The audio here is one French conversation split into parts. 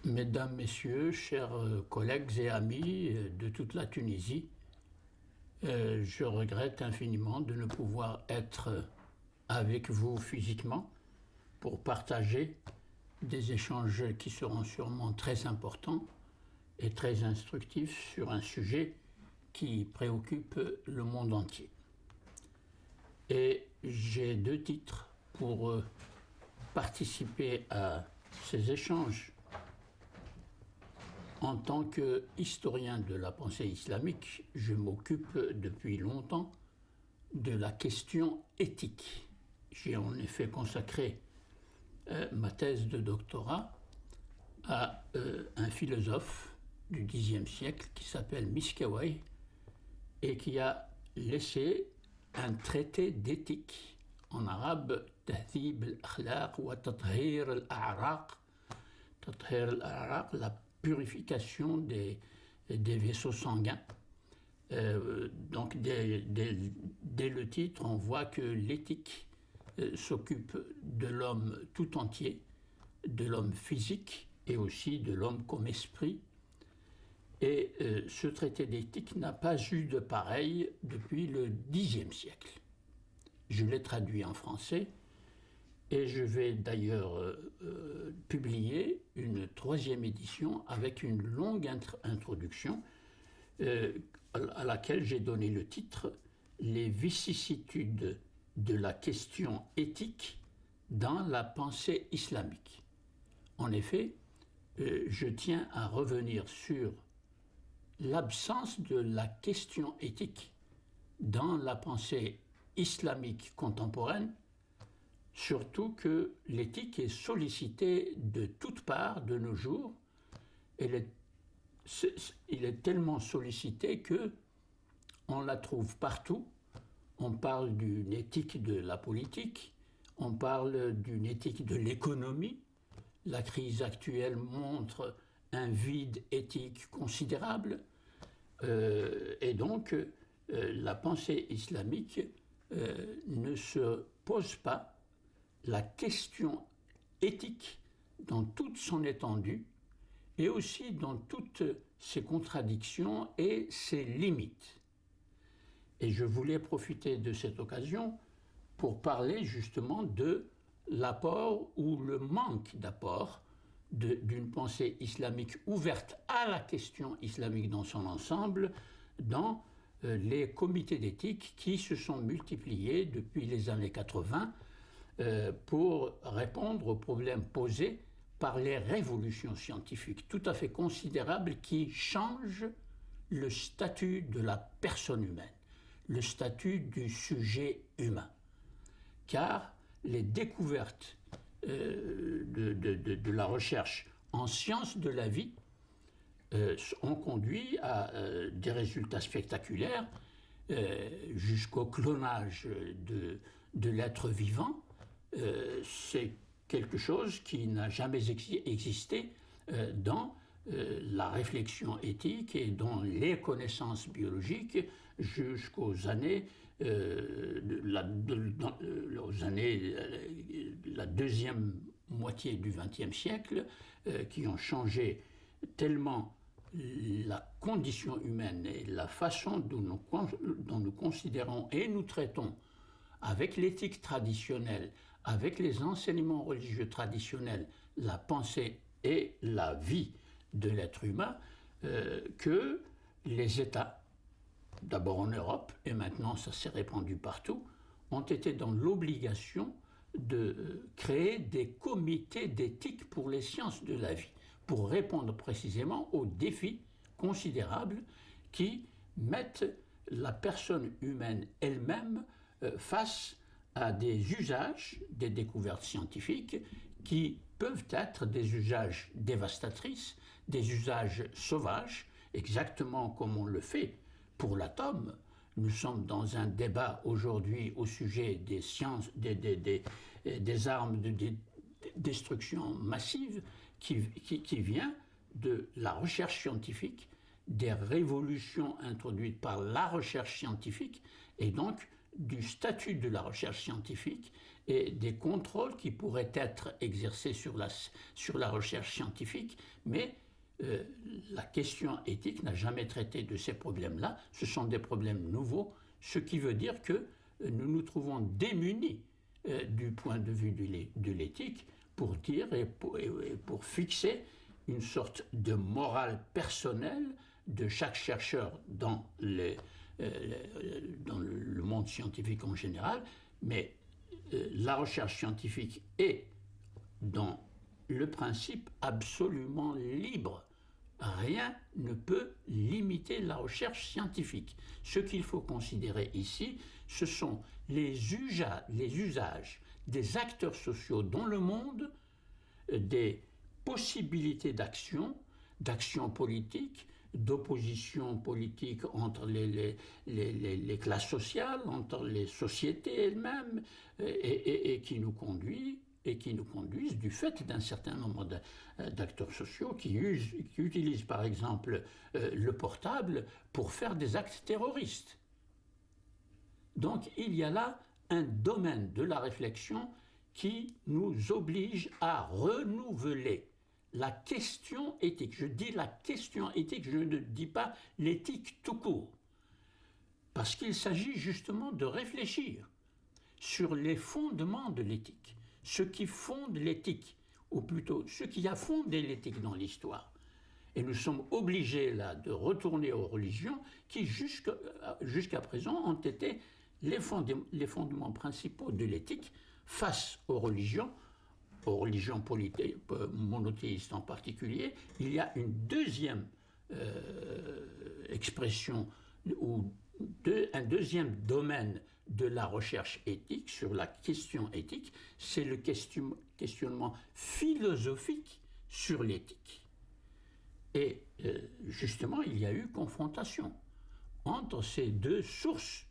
Mesdames, Messieurs, chers collègues et amis de toute la Tunisie, je regrette infiniment de ne pouvoir être avec vous physiquement pour partager des échanges qui seront sûrement très importants et très instructifs sur un sujet qui préoccupe le monde entier. Et j'ai deux titres pour participer à ces échanges. En tant qu'historien de la pensée islamique, je m'occupe depuis longtemps de la question éthique. J'ai en effet consacré ma thèse de doctorat à un philosophe du Xe siècle qui s'appelle Miskawayh et qui a laissé un traité d'éthique en arabe, Tahdhib al-Akhlaq wa Tathhir al-A'raq. Tathhir al-A'raq, la purification des vaisseaux sanguins. Donc dès le titre, on voit que l'éthique s'occupe de l'homme tout entier, de l'homme physique et aussi de l'homme comme esprit. Et ce traité d'éthique n'a pas eu de pareil depuis le Xe siècle. Je l'ai traduit en français et je vais d'ailleurs publier une troisième édition avec une longue introduction à laquelle j'ai donné le titre « Les vicissitudes de la question éthique dans la pensée islamique ». En effet, je tiens à revenir sur l'absence de la question éthique dans la pensée islamique contemporaine, surtout que l'éthique est sollicitée de toutes parts de nos jours. Il est tellement sollicité qu'on la trouve partout. On parle d'une éthique de la politique, on parle d'une éthique de l'économie. La crise actuelle montre un vide éthique considérable. Et donc, la pensée islamique ne se pose pas la question éthique dans toute son étendue et aussi dans toutes ses contradictions et ses limites. Et je voulais profiter de cette occasion pour parler justement de l'apport ou le manque d'apport d'une pensée islamique ouverte à la question islamique dans son ensemble dans les comités d'éthique qui se sont multipliés depuis les années 80 pour répondre aux problèmes posés par les révolutions scientifiques tout à fait considérables qui changent le statut de la personne humaine, le statut du sujet humain. Car les découvertes de la recherche en sciences de la vie ont conduit à des résultats spectaculaires jusqu'au clonage de l'être vivant. C'est quelque chose qui n'a jamais existé dans la réflexion éthique et dans les connaissances biologiques jusqu'aux années, la deuxième moitié du XXe siècle, qui ont changé tellement la condition humaine et la façon dont nous considérons et nous traitons avec l'éthique traditionnelle, avec les enseignements religieux traditionnels, la pensée et la vie de l'être humain, que les États, d'abord en Europe, et maintenant ça s'est répandu partout, ont été dans l'obligation de créer des comités d'éthique pour les sciences de la vie, pour répondre précisément aux défis considérables qui mettent la personne humaine elle-même face à des usages, des découvertes scientifiques qui peuvent être des usages dévastatrices, des usages sauvages, exactement comme on le fait pour l'atome. Nous sommes dans un débat aujourd'hui au sujet des sciences, des armes de destruction massive qui vient de la recherche scientifique, des révolutions introduites par la recherche scientifique et donc du statut de la recherche scientifique et des contrôles qui pourraient être exercés sur la recherche scientifique, mais la question éthique n'a jamais traité de ces problèmes-là. Ce sont des problèmes nouveaux, ce qui veut dire que nous nous trouvons démunis du point de vue de l'éthique pour dire et pour fixer une sorte de morale personnelle de chaque chercheur dans le monde scientifique en général, mais la recherche scientifique est, dans le principe, absolument libre. Rien ne peut limiter la recherche scientifique. Ce qu'il faut considérer ici, ce sont les usages des acteurs sociaux dans le monde, des possibilités d'action politique, d'opposition politique entre les classes sociales, entre les sociétés elles-mêmes, et qui nous conduisent du fait d'un certain nombre d'acteurs sociaux qui utilisent par exemple le portable pour faire des actes terroristes. Donc il y a là un domaine de la réflexion qui nous oblige à renouveler la question éthique. Je dis la question éthique, je ne dis pas l'éthique tout court. Parce qu'il s'agit justement de réfléchir sur les fondements de l'éthique, ce qui fonde l'éthique, ou plutôt ce qui a fondé l'éthique dans l'histoire. Et nous sommes obligés là de retourner aux religions qui jusqu'à présent ont été les fondements principaux de l'éthique face aux religions monothéistes en particulier. Il y a une deuxième expression ou un deuxième domaine de la recherche éthique sur la question éthique, c'est le questionnement philosophique sur l'éthique. Et justement, il y a eu confrontation entre ces deux sources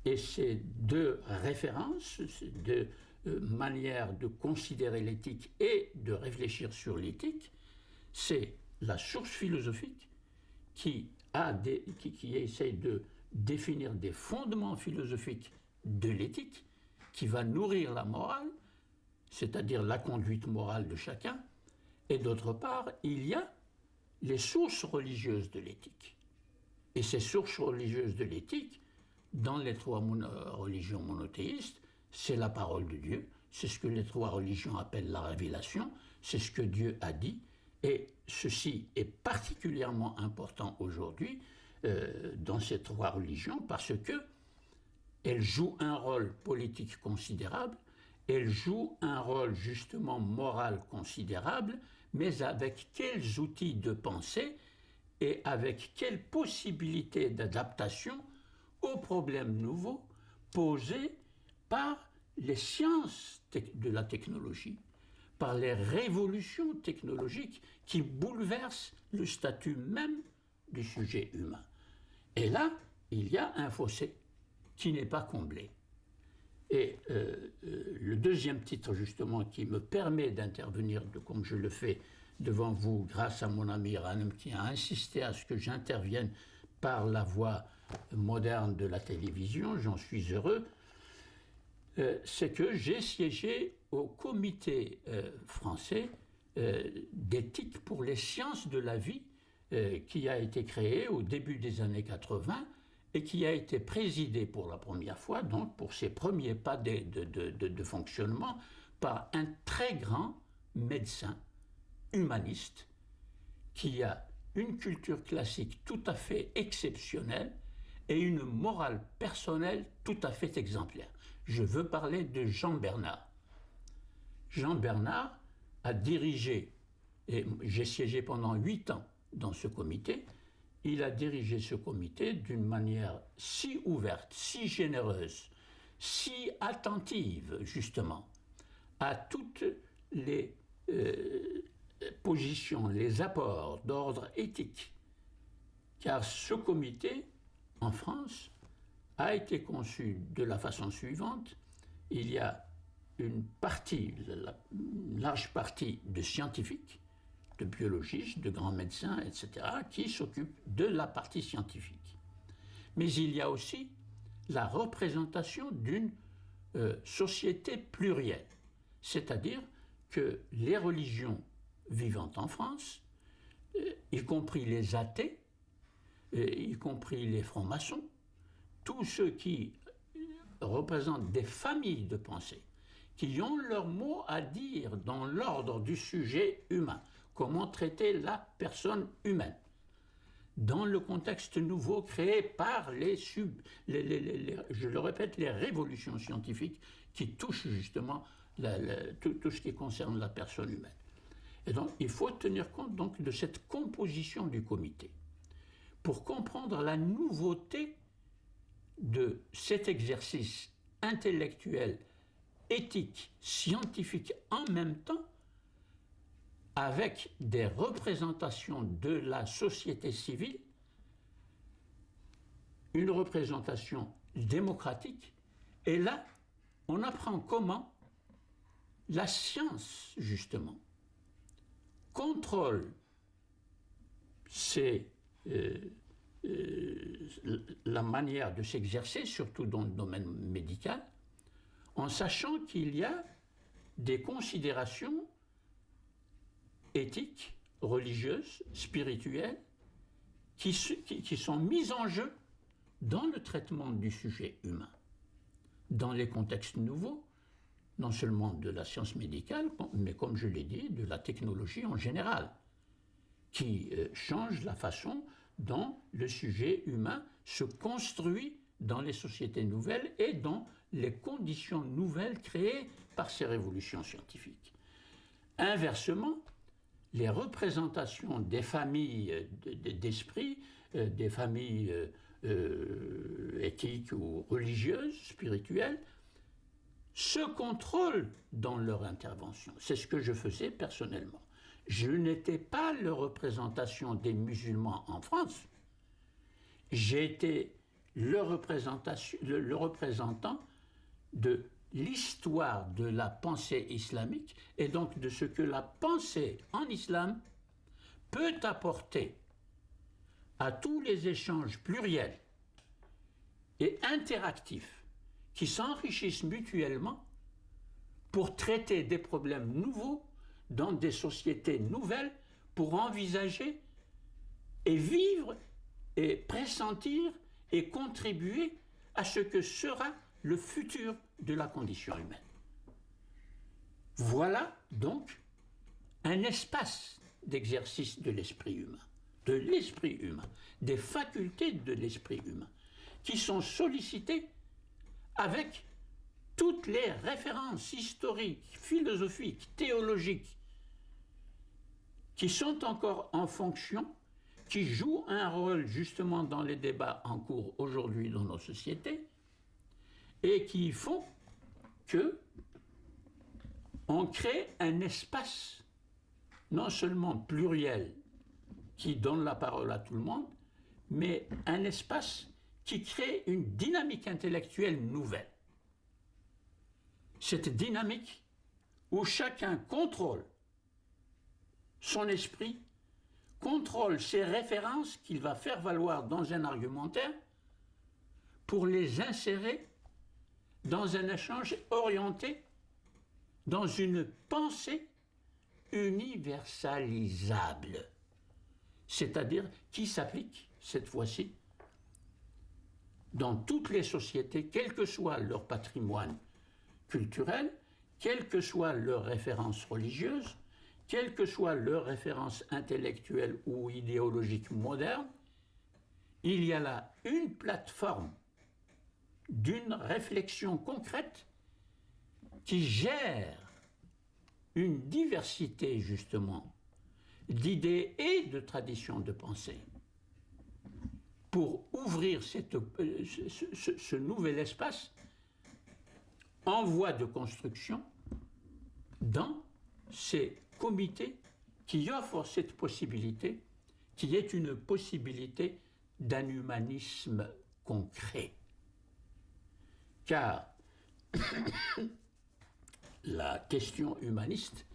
et ces deux références, ces deux manières de considérer l'éthique et de réfléchir sur l'éthique. C'est la source philosophique qui essaie de définir des fondements philosophiques de l'éthique, qui va nourrir la morale, c'est-à-dire la conduite morale de chacun, et d'autre part, il y a les sources religieuses de l'éthique. Et ces sources religieuses de l'éthique, dans les trois religions monothéistes, c'est la parole de Dieu, c'est ce que les trois religions appellent la révélation, c'est ce que Dieu a dit, et ceci est particulièrement important aujourd'hui dans ces trois religions parce que elles jouent un rôle politique considérable, elles jouent un rôle justement moral considérable, mais avec quels outils de pensée et avec quelles possibilités d'adaptation aux problèmes nouveaux posés par les sciences de la technologie, par les révolutions technologiques qui bouleversent le statut même du sujet humain. Et là, il y a un fossé qui n'est pas comblé. Et le deuxième titre, justement, qui me permet d'intervenir comme je le fais devant vous, grâce à mon ami Ranem, qui a insisté à ce que j'intervienne par la voie moderne de la télévision, j'en suis heureux, c'est que j'ai siégé au comité français d'éthique pour les sciences de la vie qui a été créé au début des années 80 et qui a été présidé pour la première fois, donc pour ses premiers pas de fonctionnement, par un très grand médecin humaniste qui a une culture classique tout à fait exceptionnelle et une morale personnelle tout à fait exemplaire. Je veux parler de Jean Bernard. Jean Bernard a dirigé, et j'ai siégé pendant 8 ans dans ce comité, il a dirigé ce comité d'une manière si ouverte, si généreuse, si attentive justement à toutes les positions, les apports d'ordre éthique. Car ce comité, en France, a été conçu de la façon suivante. Il y a une large partie de scientifiques, de biologistes, de grands médecins, etc., qui s'occupent de la partie scientifique. Mais il y a aussi la représentation d'une société plurielle, c'est-à-dire que les religions vivant en France, y compris les athées, y compris les francs-maçons, tous ceux qui représentent des familles de pensée, qui ont leur mot à dire dans l'ordre du sujet humain, comment traiter la personne humaine, dans le contexte nouveau créé par je le répète, les révolutions scientifiques qui touchent justement tout ce qui concerne la personne humaine. Et donc, il faut tenir compte donc de cette composition du comité pour comprendre la nouveauté de cet exercice intellectuel, éthique, scientifique en même temps, avec des représentations de la société civile, une représentation démocratique, et là, on apprend comment la science, justement, contrôle la manière de s'exercer, surtout dans le domaine médical, en sachant qu'il y a des considérations éthiques, religieuses, spirituelles, qui sont mises en jeu dans le traitement du sujet humain, dans les contextes nouveaux, non seulement de la science médicale, mais comme je l'ai dit, de la technologie en général, qui change la façon dont le sujet humain se construit dans les sociétés nouvelles et dans les conditions nouvelles créées par ces révolutions scientifiques. Inversement, les représentations des familles d'esprit, des familles éthiques ou religieuses, spirituelles, se contrôlent dans leur intervention. C'est ce que je faisais personnellement. Je n'étais pas la représentation des musulmans en France. J'étais le représentant de l'histoire de la pensée islamique et donc de ce que la pensée en islam peut apporter à tous les échanges pluriels et interactifs qui s'enrichissent mutuellement pour traiter des problèmes nouveaux dans des sociétés nouvelles, pour envisager et vivre et pressentir et contribuer à ce que sera le futur de la condition humaine. Voilà donc un espace d'exercice de l'esprit humain, des facultés de l'esprit humain, qui sont sollicitées avec toutes les références historiques, philosophiques, théologiques, qui sont encore en fonction, qui jouent un rôle justement dans les débats en cours aujourd'hui dans nos sociétés, et qui font que on crée un espace non seulement pluriel qui donne la parole à tout le monde, mais un espace qui crée une dynamique intellectuelle nouvelle. Cette dynamique où chacun contrôle son esprit, contrôle ses références qu'il va faire valoir dans un argumentaire pour les insérer dans un échange orienté dans une pensée universalisable, c'est-à-dire qui s'applique, cette fois-ci, dans toutes les sociétés, quel que soit leur patrimoine culturel, quelles que soient leurs références religieuses, quelles que soient leurs références intellectuelles ou idéologiques modernes, il y a là une plateforme d'une réflexion concrète qui gère une diversité, justement, d'idées et de traditions de pensée pour ouvrir ce nouvel espace en voie de construction dans ces comités qui offrent cette possibilité, qui est une possibilité d'un humanisme concret. Car la question humaniste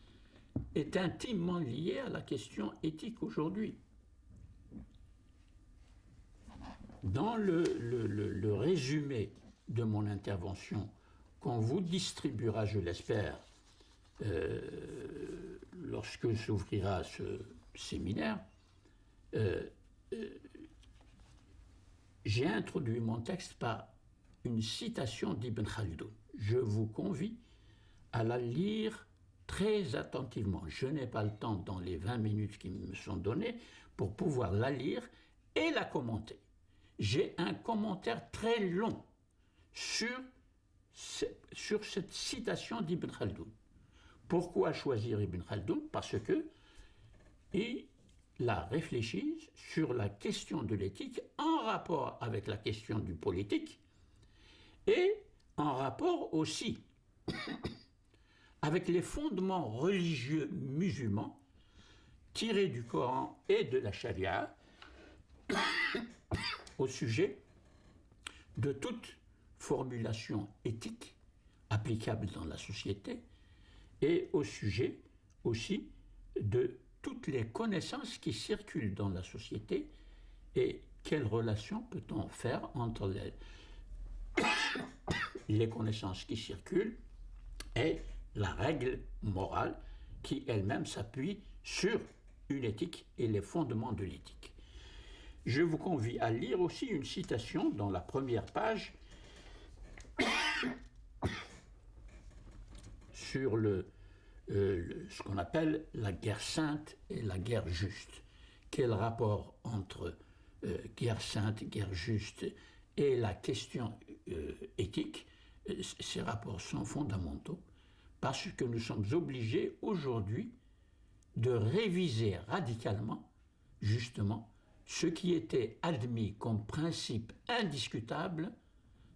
est intimement liée à la question éthique aujourd'hui. Dans le résumé de mon intervention qu'on vous distribuera, je l'espère, lorsque s'ouvrira ce séminaire, j'ai introduit mon texte par une citation d'Ibn Khaldoun. Je vous convie à la lire très attentivement. Je n'ai pas le temps dans les 20 minutes qui me sont données pour pouvoir la lire et la commenter. J'ai un commentaire très long sur cette citation d'Ibn Khaldoun. Pourquoi choisir Ibn Khaldoun? Parce que il a réfléchi sur la question de l'éthique en rapport avec la question du politique et en rapport aussi avec les fondements religieux musulmans tirés du Coran et de la Charia au sujet de toute formulation éthique applicable dans la société et au sujet aussi de toutes les connaissances qui circulent dans la société et quelle relation peut-on faire entre les connaissances qui circulent et la règle morale qui elle-même s'appuie sur une éthique et les fondements de l'éthique. Je vous convie à lire aussi une citation dans la première page sur ce qu'on appelle la guerre sainte et la guerre juste. Quel rapport entre guerre sainte, guerre juste et la question éthique? Ces rapports sont fondamentaux parce que nous sommes obligés aujourd'hui de réviser radicalement, justement, ce qui était admis comme principe indiscutable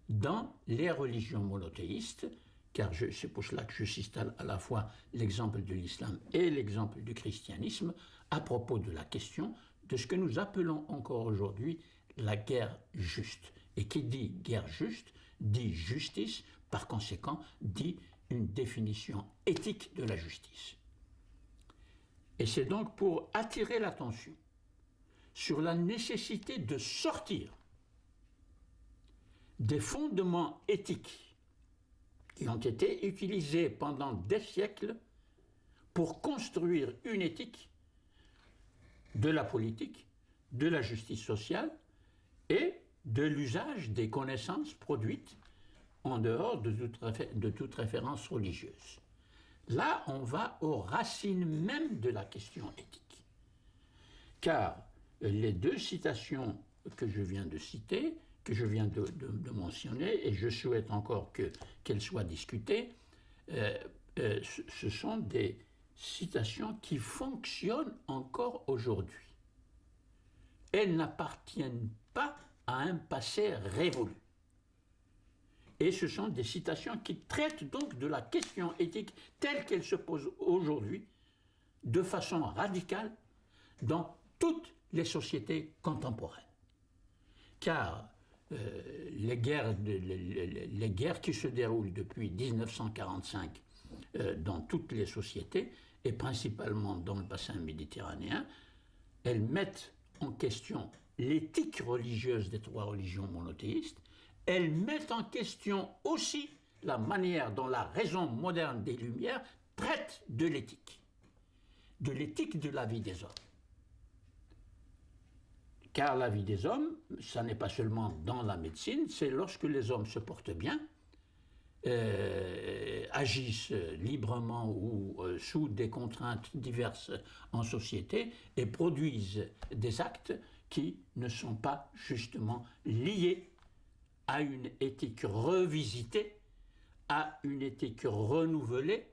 dans les religions monothéistes, car c'est pour cela que je cite à la fois l'exemple de l'islam et l'exemple du christianisme à propos de la question de ce que nous appelons encore aujourd'hui la guerre juste. Et qui dit guerre juste, dit justice, par conséquent, dit une définition éthique de la justice. Et c'est donc pour attirer l'attention sur la nécessité de sortir des fondements éthiques qui ont été utilisés pendant des siècles pour construire une éthique de la politique, de la justice sociale et de l'usage des connaissances produites en dehors de toute référence religieuse. Là, on va aux racines même de la question éthique. Car les deux citations que je viens de citer, que je viens de mentionner, et je souhaite encore qu'elles soient discutées, ce sont des citations qui fonctionnent encore aujourd'hui. Elles n'appartiennent pas à un passé révolu. Et ce sont des citations qui traitent donc de la question éthique telle qu'elle se pose aujourd'hui, de façon radicale, dans toutes les sociétés contemporaines. Car les guerres qui se déroulent depuis 1945 dans toutes les sociétés, et principalement dans le bassin méditerranéen, elles mettent en question l'éthique religieuse des trois religions monothéistes. Elles mettent en question aussi la manière dont la raison moderne des Lumières traite de l'éthique de la vie des hommes. Car la vie des hommes, ça n'est pas seulement dans la médecine, c'est lorsque les hommes se portent bien, agissent librement ou sous des contraintes diverses en société et produisent des actes qui ne sont pas justement liés à une éthique revisitée, à une éthique renouvelée,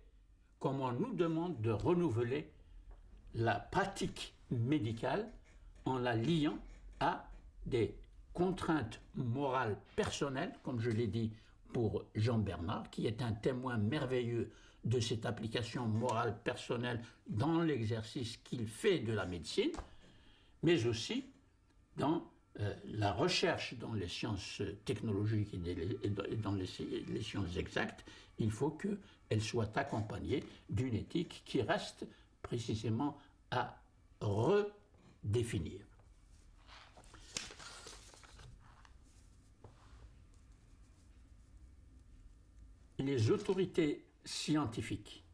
comme on nous demande de renouveler la pratique médicale en la liant à des contraintes morales personnelles, comme je l'ai dit pour Jean Bernard, qui est un témoin merveilleux de cette application morale personnelle dans l'exercice qu'il fait de la médecine, mais aussi dans la recherche dans les sciences technologiques et dans les sciences exactes. Il faut qu'elle soit accompagnée d'une éthique qui reste précisément à redéfinir. les autorités scientifiques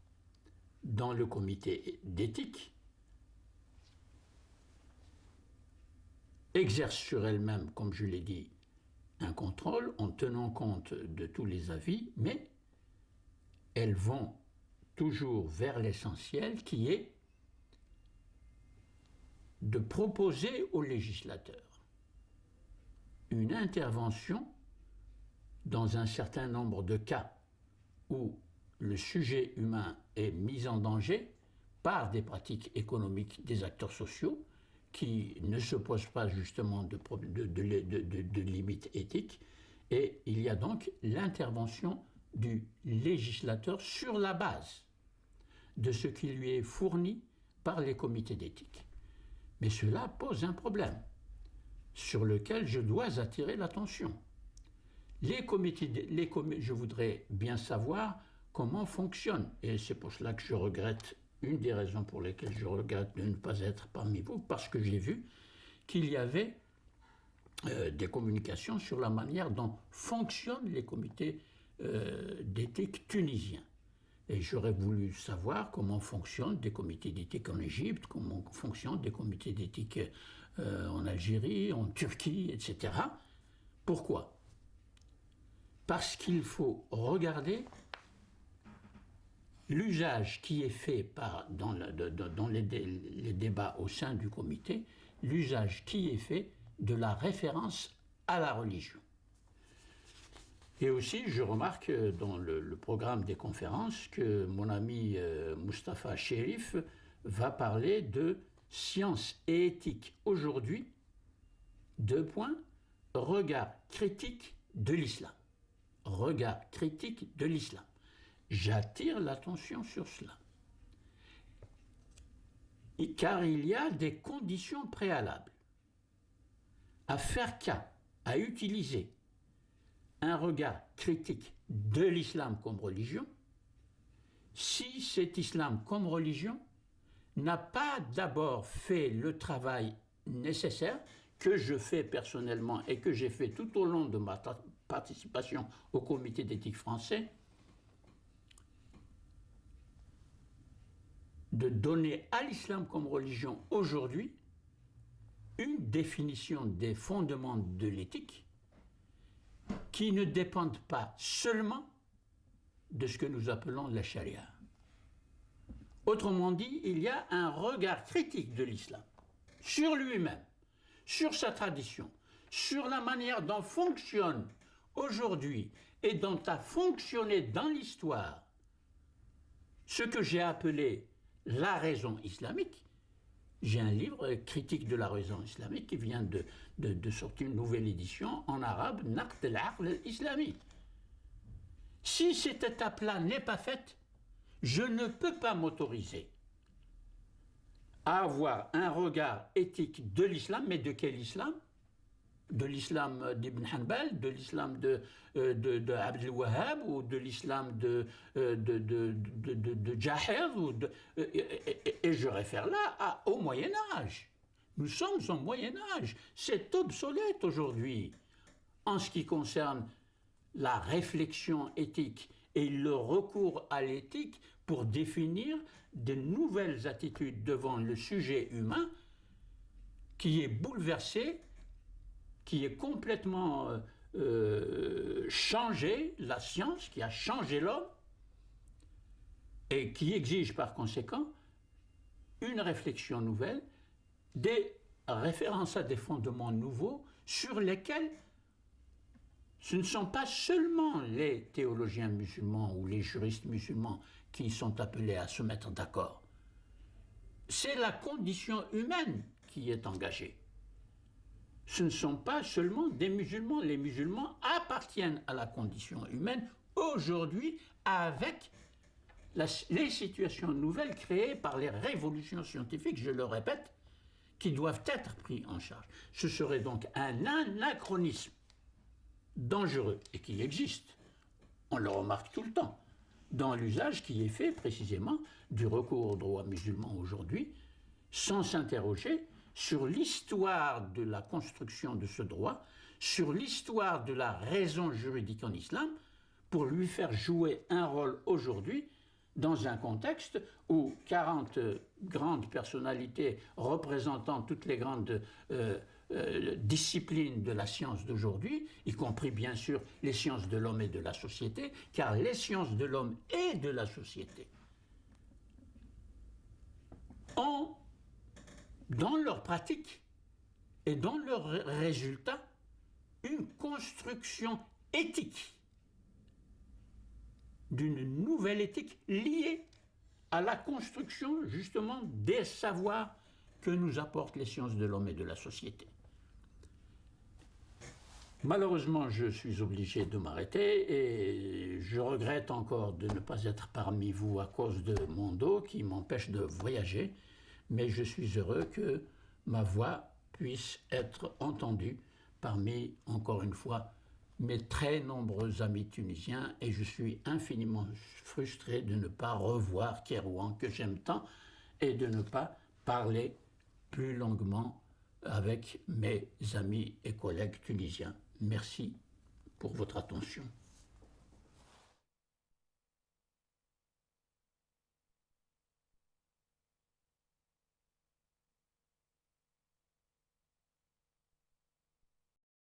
dans le comité d'éthique exercent sur elles-mêmes, comme je l'ai dit, un contrôle en tenant compte de tous les avis, mais elles vont toujours vers l'essentiel qui est de proposer au législateur une intervention dans un certain nombre de cas où le sujet humain est mis en danger par des pratiques économiques des acteurs sociaux qui ne se posent pas justement de limites éthiques, et il y a donc l'intervention du législateur sur la base de ce qui lui est fourni par les comités d'éthique. Mais cela pose un problème sur lequel je dois attirer l'attention. Je voudrais bien savoir comment fonctionnent, et c'est pour cela que je regrette, une des raisons pour lesquelles je regrette de ne pas être parmi vous, parce que j'ai vu qu'il y avait des communications sur la manière dont fonctionnent les comités d'éthique tunisiens. Et j'aurais voulu savoir comment fonctionnent des comités d'éthique en Égypte, comment fonctionnent des comités d'éthique en Algérie, en Turquie, etc. Pourquoi ? Parce qu'il faut regarder l'usage qui est fait dans les débats au sein du comité, l'usage qui est fait de la référence à la religion. Et aussi, je remarque dans le programme des conférences que mon ami Mustapha Cherif va parler de science et éthique aujourd'hui, regard critique de l'islam. Regard critique de l'islam. J'attire l'attention sur cela. Car il y a des conditions préalables à faire cas, à utiliser un regard critique de l'islam comme religion, si cet islam comme religion n'a pas d'abord fait le travail nécessaire que je fais personnellement et que j'ai fait tout au long de ma participation au comité d'éthique français, de donner à l'islam comme religion aujourd'hui une définition des fondements de l'éthique qui ne dépendent pas seulement de ce que nous appelons la charia. Autrement dit, il y a un regard critique de l'islam sur lui-même, sur sa tradition, sur la manière dont fonctionne aujourd'hui et dont a fonctionné dans l'histoire ce que j'ai appelé la raison islamique. J'ai un livre, Critique de la raison islamique, qui vient de sortir une nouvelle édition en arabe, Naqd al-Aql al-Islami. Si cette étape-là n'est pas faite, je ne peux pas m'autoriser à avoir un regard éthique de l'islam, mais de quel islam ? De l'islam d'Ibn Hanbal, de l'islam de Abd al-Wahhab, ou de l'islam de Jaher, et je réfère là au Moyen-Âge. Nous sommes au Moyen-Âge. C'est obsolète aujourd'hui en ce qui concerne la réflexion éthique et le recours à l'éthique pour définir de nouvelles attitudes devant le sujet humain qui est bouleversé, qui est complètement changé, la science, qui a changé l'homme, et qui exige par conséquent une réflexion nouvelle, des références à des fondements nouveaux sur lesquels ce ne sont pas seulement les théologiens musulmans ou les juristes musulmans qui sont appelés à se mettre d'accord. C'est la condition humaine qui est engagée. Ce ne sont pas seulement des musulmans. Les musulmans appartiennent à la condition humaine aujourd'hui avec les situations nouvelles créées par les révolutions scientifiques, je le répète, qui doivent être prises en charge. Ce serait donc un anachronisme dangereux et qui existe, on le remarque tout le temps, dans l'usage qui est fait précisément du recours au droit musulman aujourd'hui, sans s'interroger sur l'histoire de la construction de ce droit, sur l'histoire de la raison juridique en islam, pour lui faire jouer un rôle aujourd'hui dans un contexte où 40 grandes personnalités représentant toutes les grandes disciplines de la science d'aujourd'hui, y compris bien sûr les sciences de l'homme et de la société, car les sciences de l'homme et de la société ont, dans leur pratique et dans leurs résultats, une construction éthique, d'une nouvelle éthique liée à la construction justement des savoirs que nous apportent les sciences de l'homme et de la société. Malheureusement, je suis obligé de m'arrêter et je regrette encore de ne pas être parmi vous à cause de mon dos qui m'empêche de voyager, mais je suis heureux que ma voix puisse être entendue parmi, encore une fois, mes très nombreux amis tunisiens, et je suis infiniment frustré de ne pas revoir Kerouan, que j'aime tant, et de ne pas parler plus longuement avec mes amis et collègues tunisiens. Merci pour votre attention.